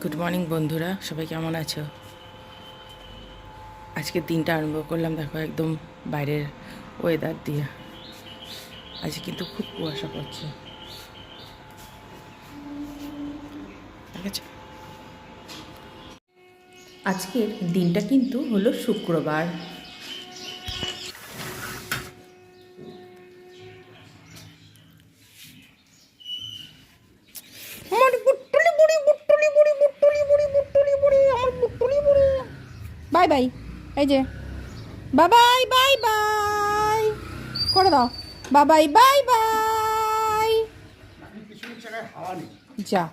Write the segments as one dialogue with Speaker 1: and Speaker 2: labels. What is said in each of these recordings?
Speaker 1: Good morning বন্ধুরা, সবাই কেমন আছো? আজকে দিনটা আরম্ভ করলাম দেখো একদম বাইরের ওয়েদার দিয়ে। আজকে কিন্তু খুব কুয়াশা পড়ছে, ঠিক আছে। আজকের দিনটা কিন্তু হলো শুক্রবার। আমার বুট্টুলি বুড়ি, বুট্টুলি বুড়ি, বুট্টুলি বুড়ি, বুট্টুলি বুড়ি, আমার বুট্টুলি বুড়ি। বাই বাই, এই যে বাবাই, বাই বাই করে দাও। বাবাই, বাই বাই। যা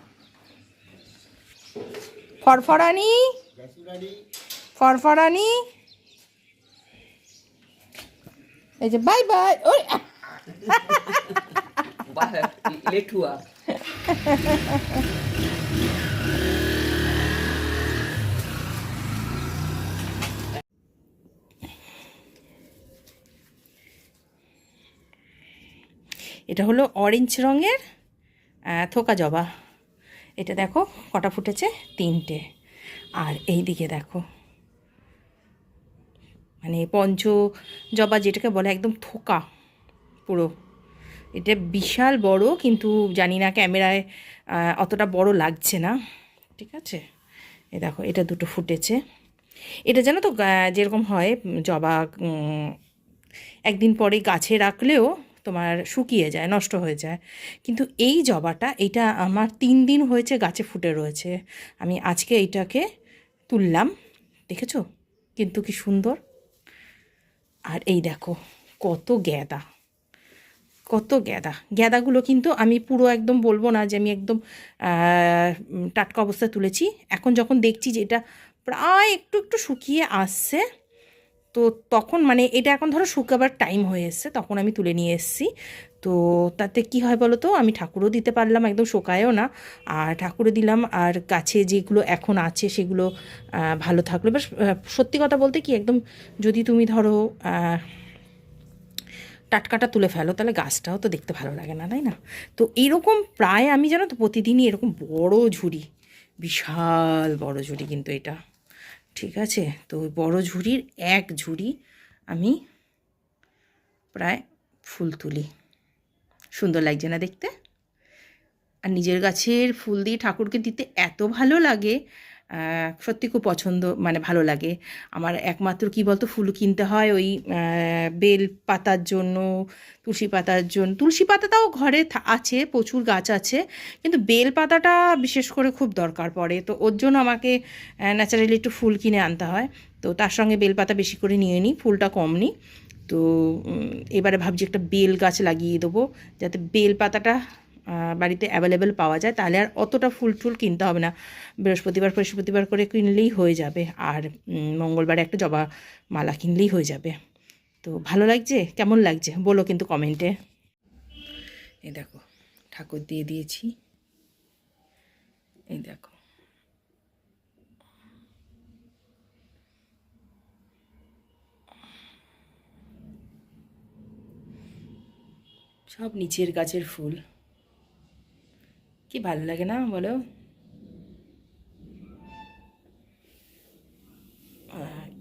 Speaker 1: ফরফরানি, ফরফরানি, এই যে বাই বাই। ওই
Speaker 2: লেঠুয়া।
Speaker 1: এটা হলো অরেঞ্জ রঙের থোকা জবা। এটা দেখো কটা ফুটেছে, 3টে। আর এই দিকে দেখো মানে পঞ্চ জবা যেটাকে বলে, একদম থোকা পুরো। এটা বিশাল বড়, কিন্তু জানি না ক্যামেরায় অতটা বড় লাগছে না, ঠিক আছে। এই দেখো এটা দুটো ফুটেছে। এটা জানো তো যেরকম হয় জবা, একদিন পরে গাছে রাখলেও তোমার শুকিয়ে যায়, নষ্ট হয়ে যায়। কিন্তু এই জবাটা, এটা আমার 3 দিন হয়েছে গাছে ফুটে রয়েছে। আমি আজকে এইটাকে তুললাম, দেখেছো কিন্তু কি সুন্দর। আর এই দেখো কত গ্যাদা, কত গ্যাদা। গ্যাদাগুলো কিন্তু আমি পুরো একদম বলবো না যে আমি একদম টাটকা অবস্থায় তুলেছি। এখন যখন দেখছি যে এটা প্রায় একটু একটু শুকিয়ে আসছে, তো তখন মানে এটা এখন ধরো শুকাবার টাইম হয়ে এসছে, তখন আমি তুলে নিয়ে এসেছি। তো তাতে কি হয় বলো তো, আমি ঠাকুরও দিতে পারলাম, একদম শোকায়ও না। আর ঠাকুরে দিলাম, আর গাছে যেগুলো এখন আছে সেগুলো ভালো থাকলো। এবার সত্যি কথা বলতে কি, একদম যদি তুমি ধরো টাটকাটা তুলে ফেলো, তাহলে গাছটাও তো দেখতে ভালো লাগে না, তাই না? তো এইরকম প্রায় আমি জানো তো প্রতিদিনই এরকম বড় ঝুড়ি, বিশাল বড় ঝুড়ি কিন্তু এটা, ঠিক আছে। তো ওই বড় ঝুড়ির এক ঝুড়ি আমি প্রায় ফুল তুলি। সুন্দর লাগছে না দেখতে? আর নিজের গাছের ফুল দিয়ে ঠাকুরকে দিতে এত ভালো লাগে, সত্যি খুব পছন্দ, মানে ভালো লাগে আমার। একমাত্র কি বলতো, ফুল কিনতে হয় ওই বেল পাতার জন্য, তুলসী পাতার জন্য। তুলসী পাতাটাও ঘরে আছে, প্রচুর গাছ আছে, কিন্তু বেল পাতাটা বিশেষ করে খুব দরকার পড়ে। তো ওর জন্য আমাকে ন্যাচারালি একটু ফুল কিনে আনতে হয়। তো তার সঙ্গে বেল পাতা বেশি করে নিয়ে নিই, ফুলটা কম নিই। তো এবারে ভাবছি একটা বেল গাছ লাগিয়ে দেবো, যাতে বেল পাতাটা বাড়িতে অ্যাভেলেবেল পাওয়া যায়, তাহলে আর অতটা ফুল টুল কিনতে হবে না। বৃহস্পতিবার করে কিনলেই হয়ে যাবে, আর মঙ্গলবারে একটা জবা মালা কিনলেই হয়ে যাবে। তো ভালো লাগছে, কেমন লাগছে বলো কিন্তু কমেন্টে। এই দেখো ঠাকুর দিয়ে দিয়েছি, এই দেখো। সব নিচের গাছের ফুল, কি ভালো লাগে না বলো?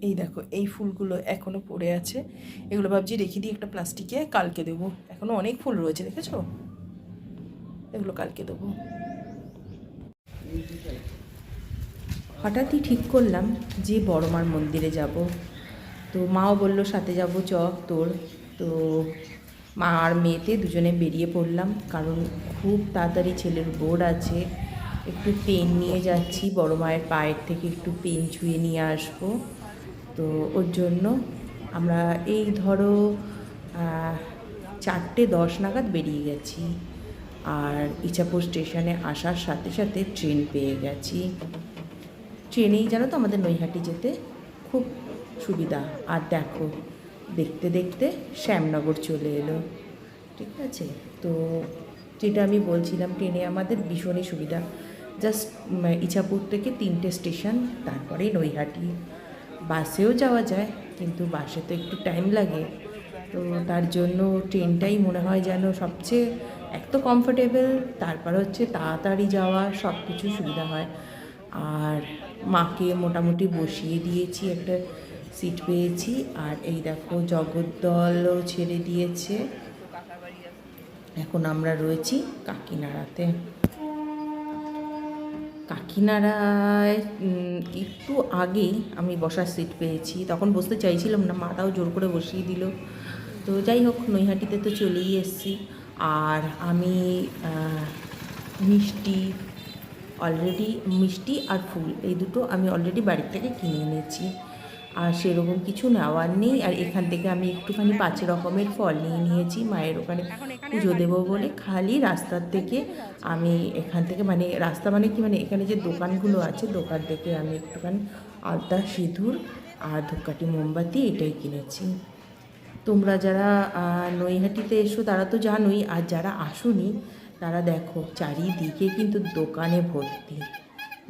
Speaker 1: এই দেখো এই ফুলগুলো এখনও পড়ে আছে, এগুলো ভাবছি রেখে দিই একটা প্লাস্টিকে, কালকে দেবো। এখনও অনেক ফুল রয়েছে, দেখেছো? এগুলো কালকে দেবো। হঠাৎই ঠিক করলাম যে বড়মার মন্দিরে যাব। তো মাও বলল সাথে যাব, চ তোর। তো মা আর মেয়েতে দুজনে বেরিয়ে পড়লাম, কারণ খুব তাড়াতাড়ি ছেলের বোর্ড আছে। একটু পেন নিয়ে যাচ্ছি, বড় মায়ের পায়ের থেকে একটু পেন ছুঁয়ে নিয়ে আসবো। তো ওর জন্য আমরা এই ধরো 4:10 নাগাদ বেরিয়ে গেছি। আর ইছাপুর স্টেশনে আসার সাথে সাথে ট্রেন পেয়ে গেছি। ট্রেনেই জানো তো আমাদের নৈহাটি যেতে খুব সুবিধা। আর দেখো দেখতে দেখতে শ্যামনগর চলে এলো, ঠিক আছে। তো যেটা আমি বলছিলাম, ট্রেনে আমাদের ভীষণই সুবিধা। জাস্ট ইছাপুর থেকে 3টে স্টেশন, তারপরেই নৈহাটি। বাসেও যাওয়া যায়, কিন্তু বাসে তো একটু টাইম লাগে। তো তার জন্য ট্রেনটাই মনে হয় যেন সবচেয়ে, এক তো কমফোর্টেবল, তারপর হচ্ছে তাড়াতাড়ি যাওয়া, সব কিছু সুবিধা হয়। আর মাকে মোটামুটি বসিয়ে দিয়েছি, একটা সিট পেয়েছি। আর এই দেখো জগদ্দলও ছেড়ে দিয়েছে। এখন আমরা রয়েছি কাকিনাড়াতে। কাকিনাড়ায় একটু আগেই আমি বসার সিট পেয়েছি, তখন বসতে চাইছিলাম না, মাটাও জোর করে বসিয়ে দিল। তো যাই হোক, নৈহাটিতে তো চলেই এসেছি। আর আমি মিষ্টি অলরেডি, মিষ্টি আর ফুল এই দুটো আমি অলরেডি বাড়ির থেকে কিনে এনেছি। আর সেরকম কিছু নেওয়ার নেই। আর এখান থেকে আমি একটুখানি 5 রকমের ফল নিয়ে নিয়েছি মায়ের ওখানে পুজো দেবো বলে। খালি রাস্তার থেকে আমি এখান থেকে, মানে রাস্তা মানে কি, মানে এখানে যে দোকানগুলো আছে দোকান থেকে আমি একটুখানি আলতা, সিঁদুর আর ধূপকাঠি, মোমবাতি এটাই কিনেছি। তোমরা যারা নৈহাটিতে এসো তারা তো জানোই, আর যারা আসোনি তারা দেখো চারিদিকে কিন্তু দোকানে ভর্তি।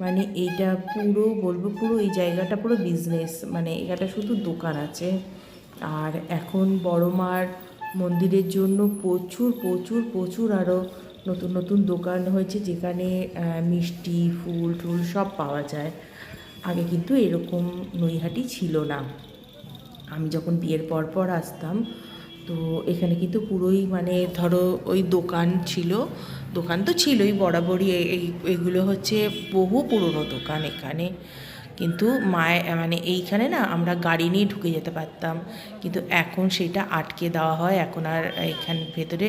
Speaker 1: মানে এইটা পুরো বলবো, পুরো এই জায়গাটা পুরো বিজনেস, মানে এখানটা শুধু দোকান আছে। আর এখন বড় মার মন্দিরের জন্য প্রচুর প্রচুর প্রচুর আরও নতুন নতুন দোকান হয়েছে, যেখানে মিষ্টি, ফুল টুল সব পাওয়া যায়। আগে কিন্তু এরকম নৈহাটি ছিল না। আমি যখন বিয়ের পর পর আসতাম, তো এখানে কিন্তু পুরোই মানে ধরো ওই দোকান ছিল, দোকান তো ছিলই বরাবরই। এইগুলো হচ্ছে বহু পুরনো দোকান এখানে। কিন্তু মানে এইখানে না আমরা গাড়ি নিয়ে ঢুকে যেতে পারতাম, কিন্তু এখন সেটা আটকে দেওয়া হয়। এখন আর এখান ভেতরে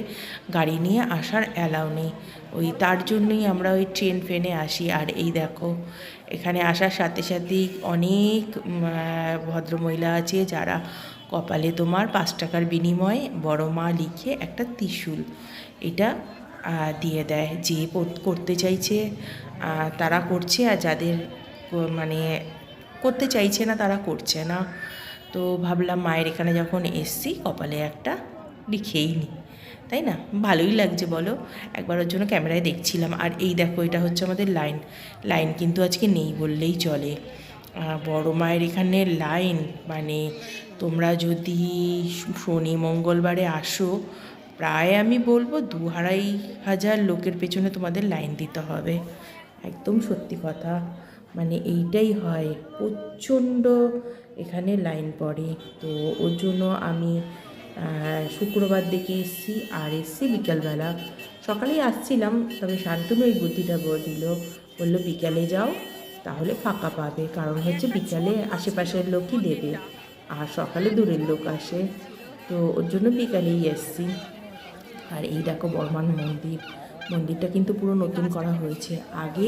Speaker 1: গাড়ি নিয়ে আসার অ্যালাউ নেই। ওই তার জন্যই আমরা ওই ট্রেন ফ্রেনে আসি। আর এই দেখো, এখানে আসার সাথে সাথেই অনেক ভদ্রমহিলা আছে যারা কপালে তোমার 5 টাকার বিনিময়ে বড় মা লিখে একটা ত্রিশূল এটা দিয়ে দেয়। যে করতে চাইছে তারা করছে, আর যাদের মানে করতে চাইছে না তারা করছে না। তো ভাবলাম মায়ের এখানে যখন এসছি কপালে একটা লিখেই নিই, তাই না? ভালোই লাগছে বলো। একবার ওর জন্য ক্যামেরায় দেখছিলাম। আর এই দেখো, এটা হচ্ছে আমাদের লাইন কিন্তু আজকে নেই বললেই চলে। বড় মায়ের এখানে লাইন, মানে তোমরা যদি শনি মঙ্গলবারে আসো, প্রায় আমি বলবো 2-2.5 লোকের পেছনে তোমাদের লাইন দিতে হবে। একদম সত্যি কথা, মানে এইটাই হয়, প্রচণ্ড এখানে লাইন পড়ে। তো ওর জন্য আমি শুক্রবার দেখে এসেছি, আর এসেছি বিকালবেলা। সকালেই আসছিলাম, তবে শান্তনু এই বুদ্ধিটা দিল, বললো বিকালে যাও তাহলে ফাঁকা পাবে, কারণ হচ্ছে বিকালে আশেপাশের লোকই দেবে আর সকালে দূরের লোক আসে। তো ওর জন্য বিকালেই এসেছি। আর এই দেখো বর্মান মন্দিরটা কিন্তু পুরো নতুন করা হয়েছে। আগে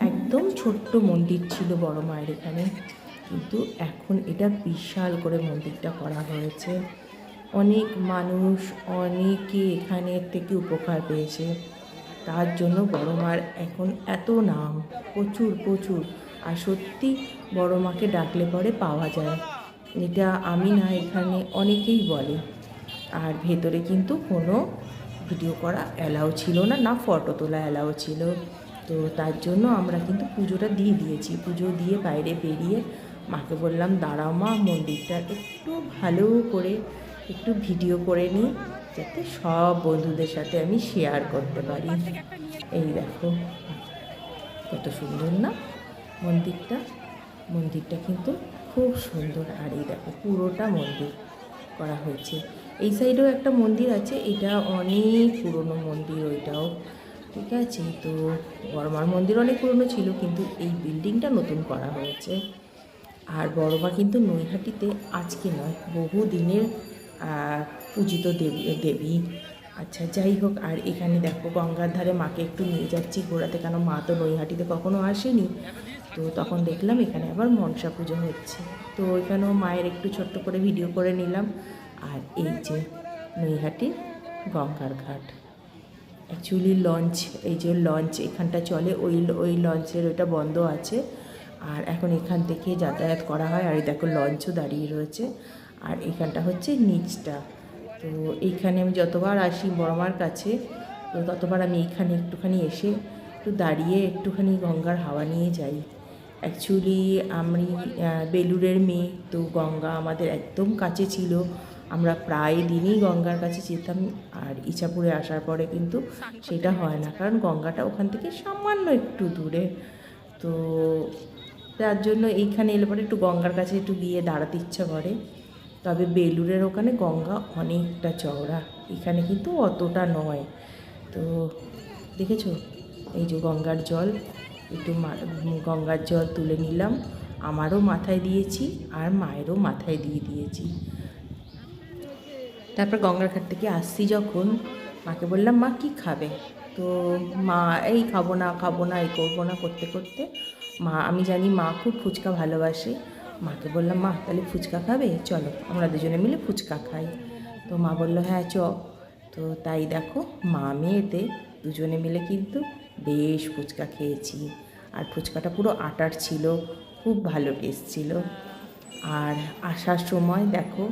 Speaker 1: একদম ছোট্ট মন্দির ছিল বড় মায়ের এখানে, কিন্তু এখন এটা বিশাল করে মন্দিরটা করা হয়েছে। অনেক মানুষ, অনেকে এখানের থেকে উপকার পেয়েছে, তার জন্য বড় মার এখন এত নাম, প্রচুর প্রচুর। আর সত্যি বড় মাকে ডাকলে পরে পাওয়া যায়, এটা আমি না, এখানে অনেকেই বলে। আর ভেতরে কিন্তু কোনো ভিডিও করা অ্যালাউ ছিল না, না ফটো তোলা অ্যালাউ ছিল। তো তার জন্য আমরা কিন্তু পুজোটা দিয়ে দিয়েছি। পুজো দিয়ে বাইরে বেরিয়ে মাকে বললাম, দাঁড়াও মা, মন্দিরটা একটু ভালো করে একটু ভিডিও করে নিই, যাতে সব বন্ধুদের সাথে আমি শেয়ার করতে পারি। এই দেখো কত সুন্দর না মন্দিরটা কিন্তু খুব সুন্দর। আর এই দেখো পুরোটা মন্দির করা হয়েছে। এই সাইডেও একটা মন্দির আছে, এটা অনেক পুরনো মন্দির, ওইটাও ঠিক আছে। তো বড়মার মন্দির অনেক পুরনো ছিল, কিন্তু এই বিল্ডিংটা নতুন করা হয়েছে। আর বড়মা কিন্তু নৈহাটিতে আজকে নয়, বহু দিনের পূজিত দেবী। আচ্ছা যাই হোক, আর এখানে দেখো গঙ্গার ধারে মাকে একটু নিয়ে যাচ্ছি ঘোরাতে, কেন মা তো নৈহাটিতে কখনো আসেনি। তো তখন দেখলাম এখানে আবার মনসা পুজো হচ্ছে, তো এখানেও মায়ের একটু ছোট্ট করে ভিডিও করে নিলাম। আর এই যে নৈহাটির গঙ্গার ঘাট, অ্যাকচুয়ালি লঞ্চ, এই যে লঞ্চ এখানটা চলে, ওই লঞ্চের ওইটা বন্ধ আছে, আর এখন এখান থেকে যাতায়াত করা হয়। আর এই দেখো লঞ্চও দাঁড়িয়ে রয়েছে। আর এখানটা হচ্ছে নিচটা। তো এইখানে আমি যতবার আসি বড়মার কাছে, তো ততবার আমি এইখানে একটুখানি এসে একটু দাঁড়িয়ে একটুখানি গঙ্গার হাওয়া নিয়ে যাই। অ্যাকচুয়ালি আমি বেলুড়ের মেয়ে, তো গঙ্গা আমাদের একদম কাছে ছিল, আমরা প্রায় দিনই গঙ্গার কাছে যেতাম। আর ইছাপুরে আসার পরে কিন্তু সেটা হয় না, কারণ গঙ্গাটা ওখান থেকে সামান্য একটু দূরে। তো তার জন্য এইখানে এলে পরে একটু গঙ্গার কাছে একটু গিয়ে দাঁড়াতে ইচ্ছা করে। তবে বেলুড়ের ওখানে গঙ্গা অনেকটা চওড়া, এখানে কিন্তু অতটা নয়। তো দেখেছো এই যে গঙ্গার জল, একটু গঙ্গার জল তুলে নিলাম, আমারও মাথায় দিয়েছি আর মায়েরও মাথায় দিয়ে দিয়েছি। তারপর গঙ্গার ঘাট থেকে আসছি যখন মাকে বললাম মা কি খাবে, তো মা এই খাবো না এই করবো না করতে করতে মা, আমি জানি মা খুব ফুচকা ভালোবাসে, মাকে বললাম মা তাহলে ফুচকা খাবে, চলো আমরা দুজনে মিলে ফুচকা খাই। তো মা বললো হ্যাঁ চ। তো তাই দেখো মা মেয়েতে দুজনে মিলে কিন্তু বেশ ফুচকা খেয়েছি। আর ফুচকাটা পুরো আটার ছিল, খুব ভালো টেস্ট ছিল। আর আসার সময় দেখো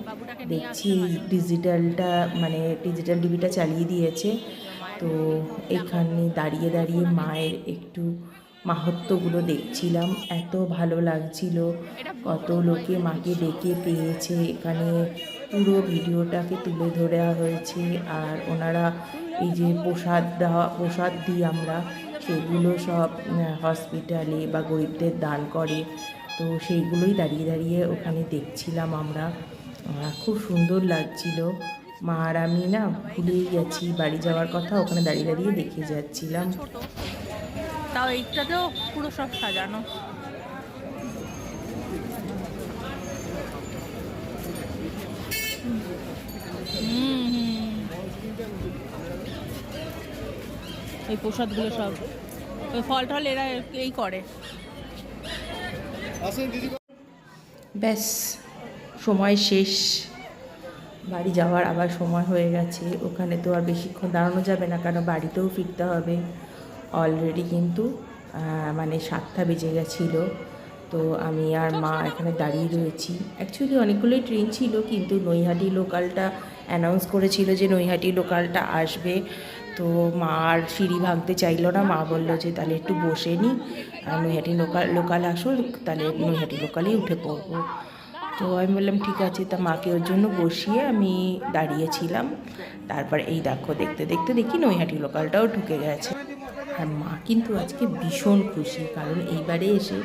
Speaker 1: দেখছি ডিজিটালটা মানে ডিজিটাল টিভিটা চালিয়ে দিয়েছে। তো এখানে দাঁড়িয়ে দাঁড়িয়ে মায়ের একটু মাহাত্ম্যগুলো দেখছিলাম, এত ভালো লাগছিল। কত লোকে মাকে ডেকে পেয়েছে, এখানে পুরো ভিডিওটাকে তুলে ধরা হয়েছে। আর ওনারা এই যে প্রসাদ দিই আমরা, সেগুলো সব হসপিটালে বা গরিবদের দান করে। তো সেইগুলোই দাঁড়িয়ে দাঁড়িয়ে ওখানে দেখছিলাম আমরা, খুব সুন্দর লাগছিল। মা আর আমি না ভুলেই গেছি বাড়ি যাওয়ার কথা, ওখানে দাঁড়িয়ে দাঁড়িয়ে দেখে যাচ্ছিলাম।
Speaker 3: তাও এইটাতেও পুরো সব সাজানো। এই প্রসাদগুলো সব ওই ফল টল এরা এই করে।
Speaker 1: ব্যাস সময় শেষ, বাড়ি যাওয়ার আবার সময় হয়ে গেছে। ওখানে তো আর বেশিক্ষণ দাঁড়ানো যাবে না, কারণ বাড়িতেও ফিরতে হবে। অলরেডি কিন্তু মানে 7টা বেজে গেছিলো। তো আমি আর মা এখানে দাঁড়িয়ে রয়েছি। অ্যাকচুয়ালি অনেকগুলোই ট্রেন ছিল, কিন্তু নৈহাটি লোকালটা অ্যানাউন্স করেছিল যে নৈহাটি লোকালটা আসবে। তো মা আর সিঁড়ি ভাঙতে চাইলো না, মা বললো যে তাহলে একটু বসে নিই, নৈহাটি লোকাল আসুন তাহলে নৈহাটি লোকালেই উঠে পড়বো। তো আমি বললাম ঠিক আছে, তা মাকে ওর জন্য বসিয়ে আমি দাঁড়িয়েছিলাম। তারপর এই দেখো দেখতে দেখতে দেখি নৈহাটি লোকালটাও ঢুকে গেছে। আর মা কিন্তু আজকে ভীষণ খুশি, কারণ এইবারে এসে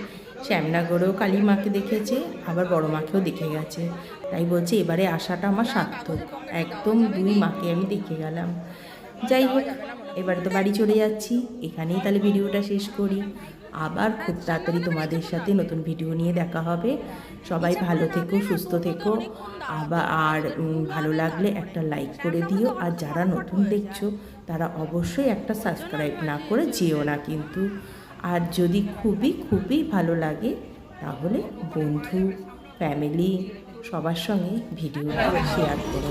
Speaker 1: শ্যামনগরেও কালী মাকে দেখেছে, আবার বড় মাকেও দেখে গেছে। তাই বলছে এবারে আসাটা আমার সার্থক, একদম 2 মাকে আমি দেখে গেলাম। যাই হোক, এবারে তো বাড়ি চলে যাচ্ছি, এখানেই তাহলে ভিডিওটা শেষ করি। আবার খুব তাড়াতাড়ি তোমাদের সাথে নতুন ভিডিও নিয়ে দেখা হবে। সবাই ভালো থেকো, সুস্থ থেকো। আর ভালো লাগলে একটা লাইক করে দিও। আর যারা নতুন দেখছো তারা অবশ্যই একটা সাবস্ক্রাইব না করে যেও না কিন্তু। আর যদি খুবই খুবই ভালো লাগে তাহলে বন্ধু, ফ্যামিলি সবার সঙ্গে ভিডিওটা শেয়ার করো।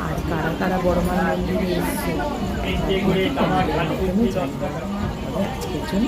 Speaker 1: আর কারা কারা বড়মার মন্দিরে এসছে আজকের জন্য